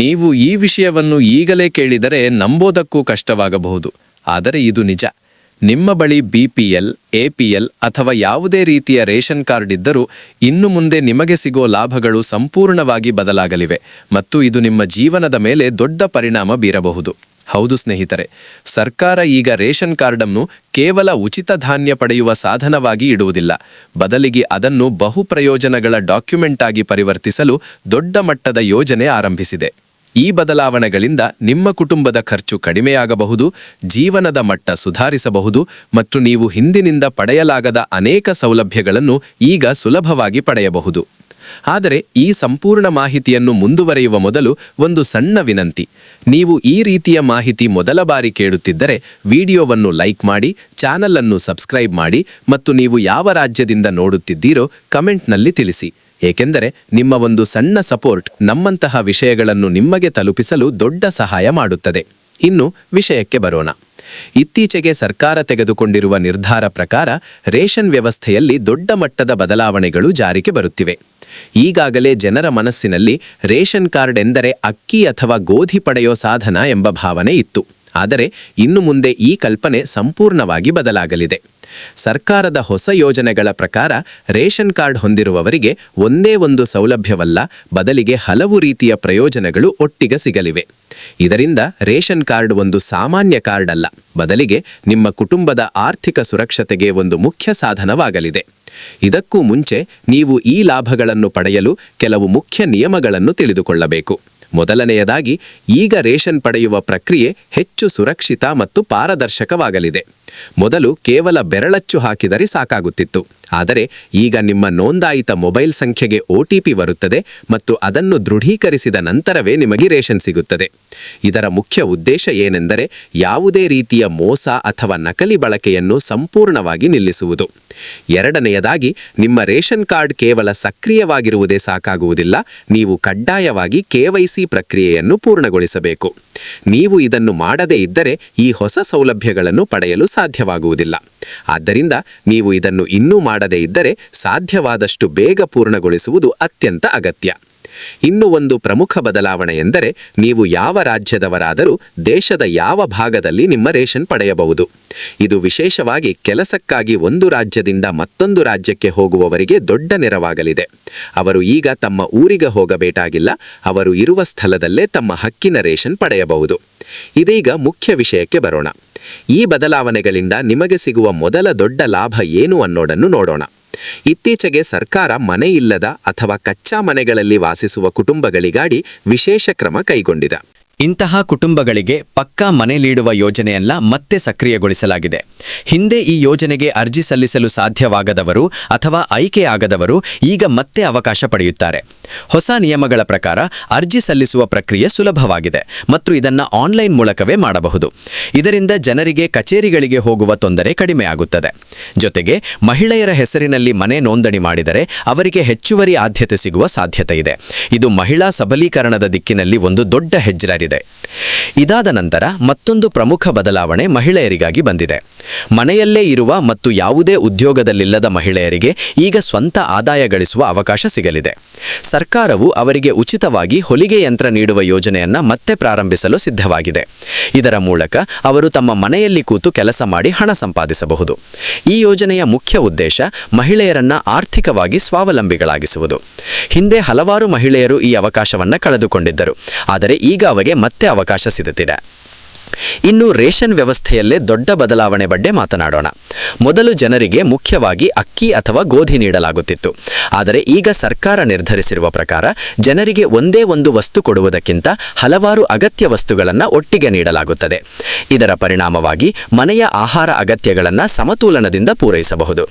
ನೀವು ಈ ವಿಷಯವನ್ನು ಈಗಲೇ ಕೇಳಿದರೆ ನಂಬೋದಕ್ಕೂ ಕಷ್ಟವಾಗಬಹುದು, ಆದರೆ ಇದು ನಿಜ. ನಿಮ್ಮ ಬಳಿ BPL, APL ಅಥವಾ ಯಾವುದೇ ರೀತಿಯ ರೇಷನ್ ಕಾರ್ಡ್ ಇದ್ದರೂ ಇನ್ನು ಮುಂದೆ ನಿಮಗೆ ಸಿಗೋ ಲಾಭಗಳು ಸಂಪೂರ್ಣವಾಗಿ ಬದಲಾಗಲಿವೆ ಮತ್ತು ಇದು ನಿಮ್ಮ ಜೀವನದ ಮೇಲೆ ದೊಡ್ಡ ಪರಿಣಾಮ ಬೀರಬಹುದು. ಹೌದು ಸ್ನೇಹಿತರೆ, ಸರ್ಕಾರ ಈಗ ರೇಷನ್ ಕಾರ್ಡನ್ನು ಕೇವಲ ಉಚಿತ ಧಾನ್ಯ ಪಡೆಯುವ ಸಾಧನವಾಗಿ ಇಡುವುದಿಲ್ಲ, ಬದಲಿಗೆ ಅದನ್ನು ಬಹುಪ್ರಯೋಜನಗಳ ಡಾಕ್ಯುಮೆಂಟ್ ಆಗಿ ಪರಿವರ್ತಿಸಲು ದೊಡ್ಡ ಮಟ್ಟದ ಯೋಜನೆ ಆರಂಭಿಸಿದೆ. ಈ ಬದಲಾವಣೆಗಳಿಂದ ನಿಮ್ಮ ಕುಟುಂಬದ ಖರ್ಚು ಕಡಿಮೆಯಾಗಬಹುದು, ಜೀವನದ ಮಟ್ಟ ಸುಧಾರಿಸಬಹುದು ಮತ್ತು ನೀವು ಹಿಂದಿನಿಂದ ಪಡೆಯಲಾಗದ ಅನೇಕ ಸೌಲಭ್ಯಗಳನ್ನು ಈಗ ಸುಲಭವಾಗಿ ಪಡೆಯಬಹುದು. ಆದರೆ ಈ ಸಂಪೂರ್ಣ ಮಾಹಿತಿಯನ್ನು ಮುಂದುವರೆಯುವ ಮೊದಲು ಒಂದು ಸಣ್ಣ ವಿನಂತಿ. ನೀವು ಈ ರೀತಿಯ ಮಾಹಿತಿ ಮೊದಲ ಬಾರಿ ಕೇಳುತ್ತಿದ್ದರೆ ವಿಡಿಯೋವನ್ನು ಲೈಕ್ ಮಾಡಿ, ಚಾನಲ್ ಅನ್ನು ಸಬ್ಸ್ಕ್ರೈಬ್ ಮಾಡಿ ಮತ್ತು ನೀವು ಯಾವ ರಾಜ್ಯದಿಂದ ನೋಡುತ್ತಿದ್ದೀರೋ ಕಮೆಂಟ್ನಲ್ಲಿ ತಿಳಿಸಿ. ಏಕೆಂದರೆ ನಿಮ್ಮ ಒಂದು ಸಣ್ಣ ಸಪೋರ್ಟ್ ನಮ್ಮಂತಹ ವಿಷಯಗಳನ್ನು ನಿಮಗೆ ತಲುಪಿಸಲು ದೊಡ್ಡ ಸಹಾಯ ಮಾಡುತ್ತದೆ. ಇನ್ನು ವಿಷಯಕ್ಕೆ ಬರೋಣ. ಇತ್ತೀಚೆಗೆ ಸರ್ಕಾರ ತೆಗೆದುಕೊಂಡಿರುವ ನಿರ್ಧಾರ ಪ್ರಕಾರ ರೇಷನ್ ವ್ಯವಸ್ಥೆಯಲ್ಲಿ ದೊಡ್ಡ ಮಟ್ಟದ ಬದಲಾವಣೆಗಳು ಜಾರಿಗೆ ಬರುತ್ತಿವೆ. ಈಗಾಗಲೇ ಜನರ ಮನಸ್ಸಿನಲ್ಲಿ ರೇಷನ್ ಕಾರ್ಡ್ ಎಂದರೆ ಅಕ್ಕಿ ಅಥವಾ ಗೋಧಿ ಪಡೆಯೋ ಸಾಧನ ಎಂಬ ಭಾವನೆ ಇತ್ತು. ಆದರೆ ಇನ್ನು ಮುಂದೆ ಈ ಕಲ್ಪನೆ ಸಂಪೂರ್ಣವಾಗಿ ಬದಲಾಗಲಿದೆ. ಸರ್ಕಾರದ ಹೊಸ ಯೋಜನೆಗಳ ಪ್ರಕಾರ ರೇಷನ್ ಕಾರ್ಡ್ ಹೊಂದಿರುವವರಿಗೆ ಒಂದೇ ಒಂದು ಸೌಲಭ್ಯವಲ್ಲ, ಬದಲಿಗೆ ಹಲವು ರೀತಿಯ ಪ್ರಯೋಜನಗಳು ಒಟ್ಟಿಗೆ ಸಿಗಲಿವೆ. ಇದರಿಂದ ರೇಷನ್ ಕಾರ್ಡ್ ಒಂದು ಸಾಮಾನ್ಯ ಕಾರ್ಡ್ ಅಲ್ಲ, ಬದಲಿಗೆ ನಿಮ್ಮ ಕುಟುಂಬದ ಆರ್ಥಿಕ ಸುರಕ್ಷತೆಗೆ ಒಂದು ಮುಖ್ಯ ಸಾಧನವಾಗಲಿದೆ. ಇದಕ್ಕೂ ಮುಂಚೆ ನೀವು ಈ ಲಾಭಗಳನ್ನು ಪಡೆಯಲು ಕೆಲವು ಮುಖ್ಯ ನಿಯಮಗಳನ್ನು ತಿಳಿದುಕೊಳ್ಳಬೇಕು. ಮೊದಲನೆಯದಾಗಿ, ಈಗ ರೇಷನ್ ಪಡೆಯುವ ಪ್ರಕ್ರಿಯೆ ಹೆಚ್ಚು ಸುರಕ್ಷಿತ ಮತ್ತು ಪಾರದರ್ಶಕವಾಗಲಿದೆ. ಮೊದಲು ಕೇವಲ ಬೆರಳಚ್ಚು ಹಾಕಿದರೆ ಸಾಕಾಗುತ್ತಿತ್ತು, ಆದರೆ ಈಗ ನಿಮ್ಮ ನೋಂದಾಯಿತ ಮೊಬೈಲ್ ಸಂಖ್ಯೆಗೆ OTP ಬರುತ್ತದೆ ಮತ್ತು ಅದನ್ನು ದೃಢೀಕರಿಸಿದ ನಂತರವೇ ನಿಮಗೆ ರೇಷನ್ ಸಿಗುತ್ತದೆ. ಇದರ ಮುಖ್ಯ ಉದ್ದೇಶ ಏನೆಂದರೆ ಯಾವುದೇ ರೀತಿಯ ಮೋಸ ಅಥವಾ ನಕಲಿ ಬಳಕೆಯನ್ನು ಸಂಪೂರ್ಣವಾಗಿ ನಿಲ್ಲಿಸುವುದು. ಎರಡನೆಯದಾಗಿ, ನಿಮ್ಮ ರೇಷನ್ ಕಾರ್ಡ್ ಕೇವಲ ಸಕ್ರಿಯವಾಗಿರುವುದೇ ಸಾಕಾಗುವುದಿಲ್ಲ, ನೀವು ಕಡ್ಡಾಯವಾಗಿ KYC ಪ್ರಕ್ರಿಯೆಯನ್ನು ಪೂರ್ಣಗೊಳಿಸಬೇಕು. ನೀವು ಇದನ್ನು ಮಾಡದೇ ಇದ್ದರೆ ಈ ಹೊಸ ಸೌಲಭ್ಯಗಳನ್ನು ಪಡೆಯಲು ಸಾಧ್ಯವಾಗುವುದಿಲ್ಲ. ಆದ್ದರಿಂದ ನೀವು ಇದನ್ನು ಇನ್ನೂ ಮಾಡದೇ ಇದ್ದರೆ ಸಾಧ್ಯವಾದಷ್ಟು ಬೇಗ ಪೂರ್ಣಗೊಳಿಸುವುದು ಅತ್ಯಂತ ಅಗತ್ಯ. ಇನ್ನು ಒಂದು ಪ್ರಮುಖ ಬದಲಾವಣೆ ಎಂದರೆ, ನೀವು ಯಾವ ರಾಜ್ಯದವರಾದರೂ ದೇಶದ ಯಾವ ಭಾಗದಲ್ಲಿ ನಿಮ್ಮ ರೇಷನ್ ಪಡೆಯಬಹುದು. ಇದು ವಿಶೇಷವಾಗಿ ಕೆಲಸಕ್ಕಾಗಿ ಒಂದು ರಾಜ್ಯದಿಂದ ಮತ್ತೊಂದು ರಾಜ್ಯಕ್ಕೆ ಹೋಗುವವರಿಗೆ ದೊಡ್ಡ ನೆರವಾಗಲಿದೆ. ಅವರು ಈಗ ತಮ್ಮ ಊರಿಗೆ ಹೋಗಬೇಕಾಗಿಲ್ಲ, ಅವರು ಇರುವ ಸ್ಥಳದಲ್ಲೇ ತಮ್ಮ ಹಕ್ಕಿನ ರೇಷನ್ ಪಡೆಯಬಹುದು. ಇದೀಗ ಮುಖ್ಯ ವಿಷಯಕ್ಕೆ ಬರೋಣ. ಈ ಬದಲಾವಣೆಗಳಿಂದ ನಿಮಗೆ ಸಿಗುವ ಮೊದಲ ದೊಡ್ಡ ಲಾಭ ಏನು ಅನ್ನೋದನ್ನು ನೋಡೋಣ. ಇತ್ತೀಚೆಗೆ ಸರ್ಕಾರ ಮನೆಯಿಲ್ಲದ ಅಥವಾ ಕಚ್ಚಾ ಮನೆಗಳಲ್ಲಿ ವಾಸಿಸುವ ಕುಟುಂಬಗಳಿಗಾಗಿ ವಿಶೇಷ ಕ್ರಮ ಕೈಗೊಂಡಿದೆ. ಇಂತಹ ಕುಟುಂಬಗಳಿಗೆ ಪಕ್ಕಾ ಮನೆ ನೀಡುವ ಯೋಜನೆಯನ್ನ ಮತ್ತೆ ಸಕ್ರಿಯಗೊಳಿಸಲಾಗಿದೆ. ಹಿಂದೆ ಈ ಯೋಜನೆಗೆ ಅರ್ಜಿ ಸಲ್ಲಿಸಲು ಸಾಧ್ಯವಾಗದವರು ಅಥವಾ ಆಯ್ಕೆಯಾಗದವರು ಈಗ ಮತ್ತೆ ಅವಕಾಶ ಪಡೆಯುತ್ತಾರೆ. ಹೊಸ ನಿಯಮಗಳ ಪ್ರಕಾರ ಅರ್ಜಿ ಸಲ್ಲಿಸುವ ಪ್ರಕ್ರಿಯೆ ಸುಲಭವಾಗಿದೆ ಮತ್ತು ಇದನ್ನು ಆನ್ಲೈನ್ ಮೂಲಕವೇ ಮಾಡಬಹುದು. ಇದರಿಂದ ಜನರಿಗೆ ಕಚೇರಿಗಳಿಗೆ ಹೋಗುವ ತೊಂದರೆ ಕಡಿಮೆಯಾಗುತ್ತದೆ. ಜೊತೆಗೆ ಮಹಿಳೆಯರ ಹೆಸರಿನಲ್ಲಿ ಮನೆ ನೋಂದಣಿ ಮಾಡಿದರೆ ಅವರಿಗೆ ಹೆಚ್ಚುವರಿ ಆದ್ಯತೆ ಸಿಗುವ ಸಾಧ್ಯತೆ ಇದೆ. ಇದು ಮಹಿಳಾ ಸಬಲೀಕರಣದ ದಿಕ್ಕಿನಲ್ಲಿ ಒಂದು ದೊಡ್ಡ ಹೆಜ್ಜೆ. ಇದಾದ ನಂತರ ಮತ್ತೊಂದು ಪ್ರಮುಖ ಬದಲಾವಣೆ ಮಹಿಳೆಯರಿಗಾಗಿ ಬಂದಿದೆ. ಮನೆಯಲ್ಲೇ ಇರುವ ಮತ್ತು ಯಾವುದೇ ಉದ್ಯೋಗದಲ್ಲಿಲ್ಲದ ಮಹಿಳೆಯರಿಗೆ ಈಗ ಸ್ವಂತ ಆದಾಯ ಗಳಿಸುವ ಅವಕಾಶ ಸಿಗಲಿದೆ. ಸರ್ಕಾರವು ಅವರಿಗೆ ಉಚಿತವಾಗಿ ಹೊಲಿಗೆ ಯಂತ್ರ ನೀಡುವ ಯೋಜನೆಯನ್ನ ಮತ್ತೆ ಪ್ರಾರಂಭಿಸಲು ಸಿದ್ಧವಾಗಿದೆ. ಇದರ ಮೂಲಕ ಅವರು ತಮ್ಮ ಮನೆಯಲ್ಲಿ ಕೂತು ಕೆಲಸ ಮಾಡಿ ಹಣ ಸಂಪಾದಿಸಬಹುದು. ಈ ಯೋಜನೆಯ ಮುಖ್ಯ ಉದ್ದೇಶ ಮಹಿಳೆಯರನ್ನ ಆರ್ಥಿಕವಾಗಿ ಸ್ವಾವಲಂಬಿಗಳಾಗಿಸುವುದು. ಹಿಂದೆ ಹಲವಾರು ಮಹಿಳೆಯರು ಈ ಅವಕಾಶವನ್ನು ಕಳೆದುಕೊಂಡಿದ್ದರು, ಆದರೆ ಈಗ ಅವರಿಗೆ ಮತ್ತೆ ಅವಕಾಶ ಸಿಗುತ್ತಿದೆ. ಇನ್ನು ರೇಷನ್ ವ್ಯವಸ್ಥೆಯಲ್ಲೇ ದೊಡ್ಡ ಬದಲಾವಣೆ ಬಗ್ಗೆ ಮಾತನಾಡೋಣ. ಮೊದಲು ಜನರಿಗೆ ಮುಖ್ಯವಾಗಿ ಅಕ್ಕಿ ಅಥವಾ ಗೋಧಿ ನೀಡಲಾಗುತ್ತಿತ್ತು, ಆದರೆ ಈಗ ಸರ್ಕಾರ ನಿರ್ಧರಿಸಿರುವ ಪ್ರಕಾರ ಜನರಿಗೆ ಒಂದೇ ಒಂದು ವಸ್ತು ಕೊಡುವುದಕ್ಕಿಂತ ಹಲವಾರು ಅಗತ್ಯ ವಸ್ತುಗಳನ್ನು ಒಟ್ಟಿಗೆ ನೀಡಲಾಗುತ್ತದೆ. ಇದರ ಪರಿಣಾಮವಾಗಿ ಮನೆಯ ಆಹಾರ ಅಗತ್ಯಗಳನ್ನು ಸಮತೋಲನದಿಂದ ಪೂರೈಸಬಹುದು.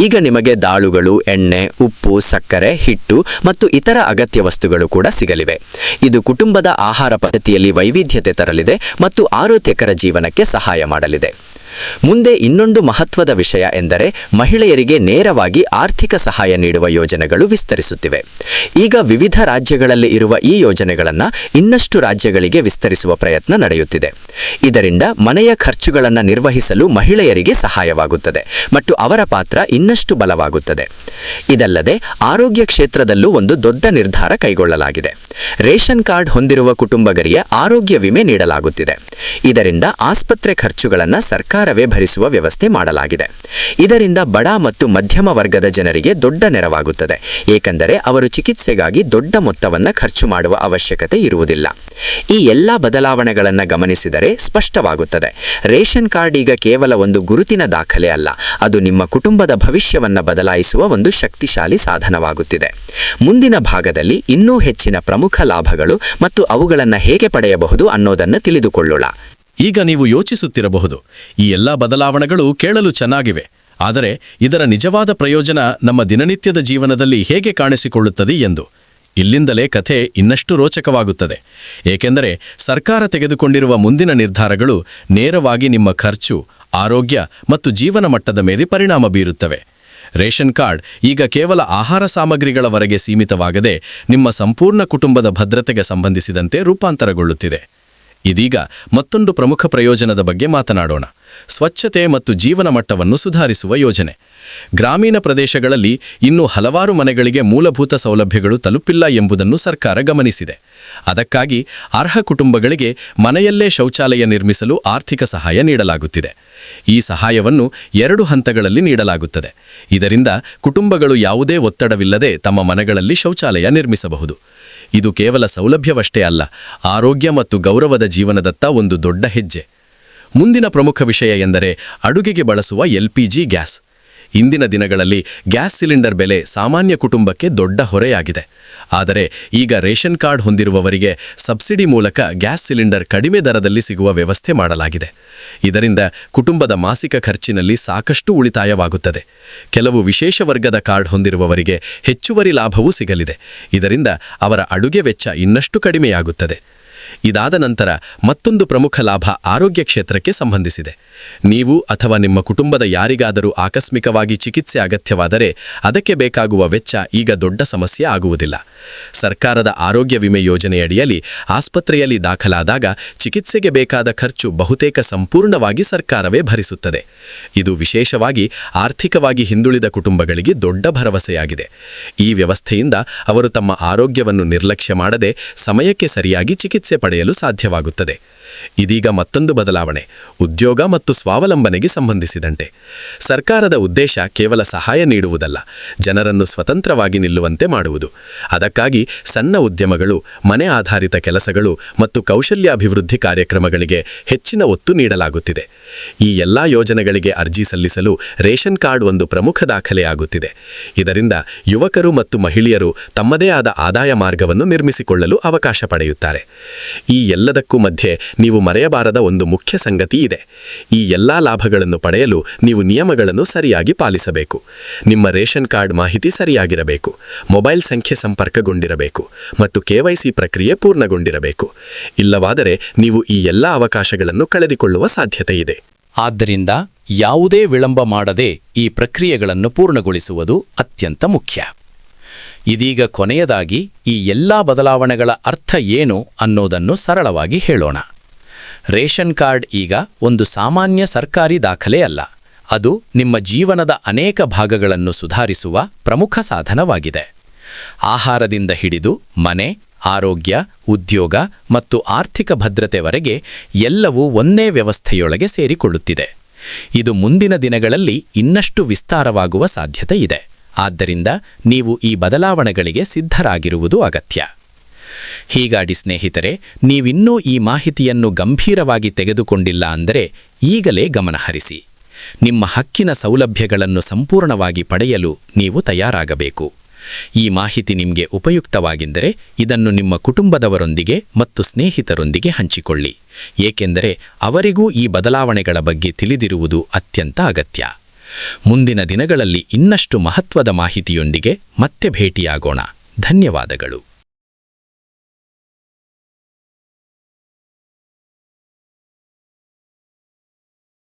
ಈಗ ನಿಮಗೆ ದಾಳುಗಳು, ಎಣ್ಣೆ, ಉಪ್ಪು, ಸಕ್ಕರೆ, ಹಿಟ್ಟು ಮತ್ತು ಇತರ ಅಗತ್ಯ ವಸ್ತುಗಳು ಕೂಡ ಸಿಗಲಿವೆ. ಇದು ಕುಟುಂಬದ ಆಹಾರ ಪದ್ಧತಿಯಲ್ಲಿ ವೈವಿಧ್ಯತೆ ತರಲಿದೆ ಮತ್ತು ಆರೋಗ್ಯಕರ ಜೀವನಕ್ಕೆ ಸಹಾಯ ಮಾಡಲಿದೆ. ಮುಂದೆ ಇನ್ನೊಂದು ಮಹತ್ವದ ವಿಷಯ ಎಂದರೆ ಮಹಿಳೆಯರಿಗೆ ನೇರವಾಗಿ ಆರ್ಥಿಕ ಸಹಾಯ ನೀಡುವ ಯೋಜನೆಗಳು ವಿಸ್ತರಿಸುತ್ತಿವೆ. ಈಗ ವಿವಿಧ ರಾಜ್ಯಗಳಲ್ಲಿ ಇರುವ ಈ ಯೋಜನೆಗಳನ್ನು ಇನ್ನಷ್ಟು ರಾಜ್ಯಗಳಿಗೆ ವಿಸ್ತರಿಸುವ ಪ್ರಯತ್ನ ನಡೆಯುತ್ತಿದೆ. ಇದರಿಂದ ಮನೆಯ ಖರ್ಚುಗಳನ್ನು ನಿರ್ವಹಿಸಲು ಮಹಿಳೆಯರಿಗೆ ಸಹಾಯವಾಗುತ್ತದೆ ಮತ್ತು ಅವರ ಪಾತ್ರ ಇನ್ನಷ್ಟು ಬಲವಾಗುತ್ತದೆ. ಇದಲ್ಲದೆ ಆರೋಗ್ಯ ಕ್ಷೇತ್ರದಲ್ಲೂ ಒಂದು ದೊಡ್ಡ ನಿರ್ಧಾರ ಕೈಗೊಳ್ಳಲಾಗಿದೆ. ರೇಷನ್ ಕಾರ್ಡ್ ಹೊಂದಿರುವ ಕುಟುಂಬಗಳಿಗೆ ಆರೋಗ್ಯ ವಿಮೆ ನೀಡಲಾಗುತ್ತಿದೆ. ಇದರಿಂದ ಆಸ್ಪತ್ರೆ ಖರ್ಚುಗಳನ್ನು ಸರ್ಕಾರವೇ ಭರಿಸುವ ವ್ಯವಸ್ಥೆ ಮಾಡಲಾಗಿದೆ. ಇದರಿಂದ ಬಡ ಮತ್ತು ಮಧ್ಯಮ ವರ್ಗದ ಜನರಿಗೆ ದೊಡ್ಡ ನೆರವಾಗುತ್ತದೆ, ಏಕೆಂದರೆ ಅವರು ಚಿಕಿತ್ಸೆಗಾಗಿ ದೊಡ್ಡ ಮೊತ್ತವನ್ನು ಖರ್ಚು ಮಾಡುವ ಅವಶ್ಯಕತೆ ಇರುವುದಿಲ್ಲ. ಈ ಎಲ್ಲ ಬದಲಾವಣೆಗಳನ್ನು ಗಮನಿಸಿದರೆ ಸ್ಪಷ್ಟವಾಗುತ್ತದೆ, ರೇಷನ್ ಕಾರ್ಡ್ ಈಗ ಕೇವಲ ಒಂದು ಗುರುತಿನ ದಾಖಲೆ ಅಲ್ಲ, ಅದು ನಿಮ್ಮ ಕುಟುಂಬದ ಭವಿಷ್ಯವನ್ನು ಬದಲಾಯಿಸುವ ಒಂದು ಶಕ್ತಿಶಾಲಿ ಸಾಧನವಾಗುತ್ತಿದೆ. ಮುಂದಿನ ಭಾಗದಲ್ಲಿ ಇನ್ನೂ ಹೆಚ್ಚಿನ ಪ್ರಮುಖ ಲಾಭಗಳು ಮತ್ತು ಅವುಗಳನ್ನು ಹೇಗೆ ಪಡೆಯಬಹುದು ಅನ್ನೋದನ್ನು ತಿಳಿದುಕೊಳ್ಳೋಣ. ಈಗ ನೀವು ಯೋಚಿಸುತ್ತಿರಬಹುದು, ಈ ಎಲ್ಲ ಬದಲಾವಣೆಗಳು ಕೇಳಲು ಚೆನ್ನಾಗಿವೆ, ಆದರೆ ಇದರ ನಿಜವಾದ ಪ್ರಯೋಜನ ನಮ್ಮ ದಿನನಿತ್ಯದ ಜೀವನದಲ್ಲಿ ಹೇಗೆ ಕಾಣಿಸಿಕೊಳ್ಳುತ್ತದೆ ಎಂದು. ಇಲ್ಲಿಂದಲೇ ಕಥೆ ಇನ್ನಷ್ಟು ರೋಚಕವಾಗುತ್ತದೆ, ಏಕೆಂದರೆ ಸರ್ಕಾರ ತೆಗೆದುಕೊಂಡಿರುವ ಮುಂದಿನ ನಿರ್ಧಾರಗಳು ನೇರವಾಗಿ ನಿಮ್ಮ ಖರ್ಚು, ಆರೋಗ್ಯ ಮತ್ತು ಜೀವನ ಮಟ್ಟದ ಮೇಲೆ ಪರಿಣಾಮ ಬೀರುತ್ತವೆ. ರೇಷನ್ ಕಾರ್ಡ್ ಈಗ ಕೇವಲ ಆಹಾರ ಸಾಮಗ್ರಿಗಳವರೆಗೆ ಸೀಮಿತವಾಗದೆ ನಿಮ್ಮ ಸಂಪೂರ್ಣ ಕುಟುಂಬದ ಭದ್ರತೆಗೆ ಸಂಬಂಧಿಸಿದಂತೆ ರೂಪಾಂತರಗೊಳ್ಳುತ್ತಿದೆ. ಇದೀಗ ಮತ್ತೊಂದು ಪ್ರಮುಖ ಪ್ರಯೋಜನದ ಬಗ್ಗೆ ಮಾತನಾಡೋಣ. ಸ್ವಚ್ಛತೆ ಮತ್ತು ಜೀವನ ಮಟ್ಟವನ್ನು ಸುಧಾರಿಸುವ ಯೋಜನೆ. ಗ್ರಾಮೀಣ ಪ್ರದೇಶಗಳಲ್ಲಿ ಇನ್ನೂ ಹಲವಾರು ಮನೆಗಳಿಗೆ ಮೂಲಭೂತ ಸೌಲಭ್ಯಗಳು ತಲುಪಿಲ್ಲ ಎಂಬುದನ್ನು ಸರ್ಕಾರ ಗಮನಿಸಿದೆ. ಅದಕ್ಕಾಗಿ ಅರ್ಹ ಕುಟುಂಬಗಳಿಗೆ ಮನೆಯಲ್ಲೇ ಶೌಚಾಲಯ ನಿರ್ಮಿಸಲು ಆರ್ಥಿಕ ಸಹಾಯ ನೀಡಲಾಗುತ್ತಿದೆ. ಈ ಸಹಾಯವನ್ನು 2 ಹಂತಗಳಲ್ಲಿ ನೀಡಲಾಗುತ್ತದೆ. ಇದರಿಂದ ಕುಟುಂಬಗಳು ಯಾವುದೇ ಒತ್ತಡವಿಲ್ಲದೆ ತಮ್ಮ ಮನೆಗಳಲ್ಲಿ ಶೌಚಾಲಯ ನಿರ್ಮಿಸಬಹುದು. ಇದು ಕೇವಲ ಸೌಲಭ್ಯವಷ್ಟೇ ಅಲ್ಲ, ಆರೋಗ್ಯ ಮತ್ತು ಗೌರವದ ಜೀವನದತ್ತ ಒಂದು ದೊಡ್ಡ ಹೆಜ್ಜೆ. ಮುಂದಿನ ಪ್ರಮುಖ ವಿಷಯ ಎಂದರೆ ಅಡುಗೆಗೆ ಬಳಸುವ LPG ಗ್ಯಾಸ್. ಇಂದಿನ ದಿನಗಳಲ್ಲಿ ಗ್ಯಾಸ್ ಸಿಲಿಂಡರ್ ಬೆಲೆ ಸಾಮಾನ್ಯ ಕುಟುಂಬಕ್ಕೆ ದೊಡ್ಡ ಹೊರೆಯಾಗಿದೆ. ಆದರೆ ಈಗ ರೇಷನ್ ಕಾರ್ಡ್ ಹೊಂದಿರುವವರಿಗೆ ಸಬ್ಸಿಡಿ ಮೂಲಕ ಗ್ಯಾಸ್ ಸಿಲಿಂಡರ್ ಕಡಿಮೆ ದರದಲ್ಲಿ ಸಿಗುವ ವ್ಯವಸ್ಥೆ ಮಾಡಲಾಗಿದೆ. ಇದರಿಂದ ಕುಟುಂಬದ ಮಾಸಿಕ ಖರ್ಚಿನಲ್ಲಿ ಸಾಕಷ್ಟು ಉಳಿತಾಯವಾಗುತ್ತದೆ. ಕೆಲವು ವಿಶೇಷ ವರ್ಗದ ಕಾರ್ಡ್ ಹೊಂದಿರುವವರಿಗೆ ಹೆಚ್ಚುವರಿ ಲಾಭವೂ ಸಿಗಲಿದೆ. ಇದರಿಂದ ಅವರ ಅಡುಗೆ ವೆಚ್ಚ ಇನ್ನಷ್ಟು ಕಡಿಮೆಯಾಗುತ್ತದೆ. ಇದಾದ ನಂತರ ಮತ್ತೊಂದು ಪ್ರಮುಖ ಲಾಭ ಆರೋಗ್ಯ ಕ್ಷೇತ್ರಕ್ಕೆ ಸಂಬಂಧಿಸಿದೆ. ನೀವು ಅಥವಾ ನಿಮ್ಮ ಕುಟುಂಬದ ಯಾರಿಗಾದರೂ ಆಕಸ್ಮಿಕವಾಗಿ ಚಿಕಿತ್ಸೆ ಅಗತ್ಯವಾದರೆ ಅದಕ್ಕೆ ಬೇಕಾಗುವ ವೆಚ್ಚ ಈಗ ದೊಡ್ಡ ಸಮಸ್ಯೆ ಆಗುವುದಿಲ್ಲ. ಸರ್ಕಾರದ ಆರೋಗ್ಯ ವಿಮೆ ಯೋಜನೆಯಡಿಯಲ್ಲಿ ಆಸ್ಪತ್ರೆಯಲ್ಲಿ ದಾಖಲಾದಾಗ ಚಿಕಿತ್ಸೆಗೆ ಬೇಕಾದ ಖರ್ಚು ಬಹುತೇಕ ಸಂಪೂರ್ಣವಾಗಿ ಸರ್ಕಾರವೇ ಭರಿಸುತ್ತದೆ. ಇದು ವಿಶೇಷವಾಗಿ ಆರ್ಥಿಕವಾಗಿ ಹಿಂದುಳಿದ ಕುಟುಂಬಗಳಿಗೆ ದೊಡ್ಡ ಭರವಸೆಯಾಗಿದೆ. ಈ ವ್ಯವಸ್ಥೆಯಿಂದ ಅವರು ತಮ್ಮ ಆರೋಗ್ಯವನ್ನು ನಿರ್ಲಕ್ಷ್ಯ ಮಾಡದೆ ಸಮಯಕ್ಕೆ ಸರಿಯಾಗಿ ಚಿಕಿತ್ಸೆ ಪಡೆಯಲು ಸಾಧ್ಯವಾಗುತ್ತದೆ. ಇದೀಗ ಮತ್ತೊಂದು ಬದಲಾವಣೆ, ಉದ್ಯೋಗ ಮತ್ತು ಸ್ವಾವಲಂಬನೆಗೆ ಸಂಬಂಧಿಸಿದಂತೆ. ಸರ್ಕಾರದ ಉದ್ದೇಶ ಕೇವಲ ಸಹಾಯ ನೀಡುವುದಲ್ಲ, ಜನರನ್ನು ಸ್ವತಂತ್ರವಾಗಿ ನಿಲ್ಲುವಂತೆ ಮಾಡುವುದು. ಅದಕ್ಕಾಗಿ ಸಣ್ಣ ಉದ್ಯಮಗಳು, ಮನೆ ಆಧಾರಿತ ಕೆಲಸಗಳು ಮತ್ತು ಕೌಶಲ್ಯಾಭಿವೃದ್ಧಿ ಕಾರ್ಯಕ್ರಮಗಳಿಗೆ ಹೆಚ್ಚಿನ ಒತ್ತು ನೀಡಲಾಗುತ್ತಿದೆ. ಈ ಎಲ್ಲ ಯೋಜನೆಗಳಿಗೆ ಅರ್ಜಿ ಸಲ್ಲಿಸಲು ರೇಷನ್ ಕಾರ್ಡ್ ಒಂದು ಪ್ರಮುಖ ದಾಖಲೆಯಾಗುತ್ತಿದೆ. ಇದರಿಂದ ಯುವಕರು ಮತ್ತು ಮಹಿಳೆಯರು ತಮ್ಮದೇ ಆದ ಆದಾಯ ಮಾರ್ಗವನ್ನು ನಿರ್ಮಿಸಿಕೊಳ್ಳಲು ಅವಕಾಶ ಪಡೆಯುತ್ತಾರೆ. ಈ ಎಲ್ಲದಕ್ಕೂ ಮಧ್ಯೆ ನೀವು ಮರೆಯಬಾರದ ಒಂದು ಮುಖ್ಯ ಸಂಗತಿ ಇದೆ. ಈ ಎಲ್ಲಾ ಲಾಭಗಳನ್ನು ಪಡೆಯಲು ನೀವು ನಿಯಮಗಳನ್ನು ಸರಿಯಾಗಿ ಪಾಲಿಸಬೇಕು. ನಿಮ್ಮ ರೇಷನ್ ಕಾರ್ಡ್ ಮಾಹಿತಿ ಸರಿಯಾಗಿರಬೇಕು, ಮೊಬೈಲ್ ಸಂಖ್ಯೆ ಸಂಪರ್ಕಗೊಂಡಿರಬೇಕು ಮತ್ತು KYC ಪ್ರಕ್ರಿಯೆ ಪೂರ್ಣಗೊಂಡಿರಬೇಕು. ಇಲ್ಲವಾದರೆ ನೀವು ಈ ಎಲ್ಲ ಅವಕಾಶಗಳನ್ನು ಕಳೆದುಕೊಳ್ಳುವ ಸಾಧ್ಯತೆ ಇದೆ. ಆದ್ದರಿಂದ ಯಾವುದೇ ವಿಳಂಬ ಮಾಡದೆ ಈ ಪ್ರಕ್ರಿಯೆಗಳನ್ನು ಪೂರ್ಣಗೊಳಿಸುವುದು ಅತ್ಯಂತ ಮುಖ್ಯ. ಇದೀಗ ಕೊನೆಯದಾಗಿ ಈ ಎಲ್ಲಾ ಬದಲಾವಣೆಗಳ ಅರ್ಥ ಏನು ಅನ್ನೋದನ್ನು ಸರಳವಾಗಿ ಹೇಳೋಣ. ರೇಷನ್ ಕಾರ್ಡ್ ಈಗ ಒಂದು ಸಾಮಾನ್ಯ ಸರ್ಕಾರಿ ದಾಖಲೆ ಅಲ್ಲ, ಅದು ನಿಮ್ಮ ಜೀವನದ ಅನೇಕ ಭಾಗಗಳನ್ನು ಸುಧಾರಿಸುವ ಪ್ರಮುಖ ಸಾಧನವಾಗಿದೆ. ಆಹಾರದಿಂದ ಹಿಡಿದು ಮನೆ, ಆರೋಗ್ಯ, ಉದ್ಯೋಗ ಮತ್ತು ಆರ್ಥಿಕ ಭದ್ರತೆವರೆಗೆ ಎಲ್ಲವೂ ಒಂದೇ ವ್ಯವಸ್ಥೆಯೊಳಗೆ ಸೇರಿಕೊಳ್ಳುತ್ತಿದೆ. ಇದು ಮುಂದಿನ ದಿನಗಳಲ್ಲಿ ಇನ್ನಷ್ಟು ವಿಸ್ತಾರವಾಗುವ ಸಾಧ್ಯತೆ ಇದೆ. ಆದ್ದರಿಂದ ನೀವು ಈ ಬದಲಾವಣೆಗಳಿಗೆ ಸಿದ್ಧರಾಗಿರುವುದು ಅಗತ್ಯ. ಹೀಗಾಗಿ ಸ್ನೇಹಿತರೆ, ನೀವಿನ್ನೂ ಈ ಮಾಹಿತಿಯನ್ನು ಗಂಭೀರವಾಗಿ ತೆಗೆದುಕೊಂಡಿಲ್ಲ ಅಂದರೆ ಈಗಲೇ ಗಮನಹರಿಸಿ. ನಿಮ್ಮ ಹಕ್ಕಿನ ಸೌಲಭ್ಯಗಳನ್ನು ಸಂಪೂರ್ಣವಾಗಿ ಪಡೆಯಲು ನೀವು ತಯಾರಾಗಬೇಕು. ಈ ಮಾಹಿತಿ ನಿಮಗೆ ಉಪಯುಕ್ತವಾಗಿದ್ದರೆ ಇದನ್ನು ನಿಮ್ಮ ಕುಟುಂಬದವರೊಂದಿಗೆ ಮತ್ತು ಸ್ನೇಹಿತರೊಂದಿಗೆ ಹಂಚಿಕೊಳ್ಳಿ, ಏಕೆಂದರೆ ಅವರಿಗೂ ಈ ಬದಲಾವಣೆಗಳ ಬಗ್ಗೆ ತಿಳಿದಿರುವುದು ಅತ್ಯಂತ ಅಗತ್ಯ. ಮುಂದಿನ ದಿನಗಳಲ್ಲಿ ಇನ್ನಷ್ಟು ಮಹತ್ವದ ಮಾಹಿತಿಯೊಂದಿಗೆ ಮತ್ತೆ ಭೇಟಿಯಾಗೋಣ. ಧನ್ಯವಾದಗಳು.